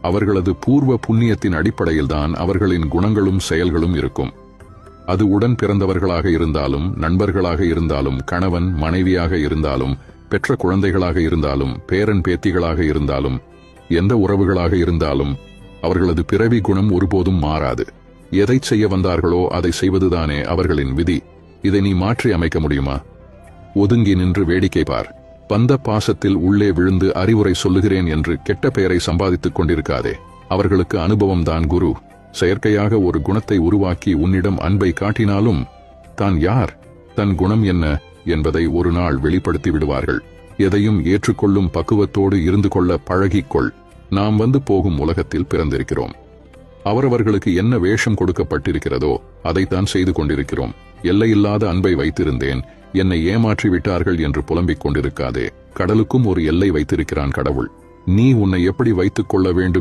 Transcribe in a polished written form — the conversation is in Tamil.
அவர்களது பூர்வ புண்ணியத்தின் அடிப்படையில்தான் அவர்களின் குணங்களும் செயல்களும் இருக்கும். அது உடன் பிறந்தவர்களாக இருந்தாலும், நண்பர்களாக இருந்தாலும், கணவன் மனைவியாக இருந்தாலும், பெற்ற குழந்தைகளாக இருந்தாலும், பேரன் பேத்திகளாக இருந்தாலும், எந்த உறவுகளாக இருந்தாலும் அவர்களது பிறவி குணம் ஒருபோதும் மாறாது. எதை செய்ய வந்தார்களோ அதை செய்வதுதானே அவர்களின் விதி. இதை நீ மாற்றி அமைக்க முடியுமா? ஒதுங்கி நின்று வேடிக்கை பார். பந்த பாசத்தில் உள்ளே விழுந்து அறிவுரை சொல்லுகிறேன் என்று கெட்ட பெயரை சம்பாதித்துக் கொண்டிருக்காதே. அவர்களுக்கு அனுபவம்தான் குரு. செயற்கையாக ஒரு குணத்தை உருவாக்கி உன்னிடம் அன்பை காட்டினாலும் தான் யார், தன் குணம் என்ன என்பதை ஒரு நாள் வெளிப்படுத்தி விடுவார்கள். எதையும் ஏற்றுக்கொள்ளும் பக்குவத்தோடு இருந்து கொள்ள பழகிக்கொள். நாம் வந்து போகும் உலகத்தில் பிறந்திருக்கிறோம். அவரவர்களுக்கு என்ன வேஷம் கொடுக்கப்பட்டிருக்கிறதோ அதைத்தான் செய்து கொண்டிருக்கிறோம். எல்லையில்லாத அன்பை வைத்திருந்தேன், என்னை ஏமாற்றி விட்டார்கள் என்று புலம்பிக் கொண்டிருக்காதே. கடலுக்கும் ஒரு எல்லை வைத்திருக்கிறான் கடவுள். நீ உன்னை எப்படி வைத்துக் கொள்ள வேண்டும்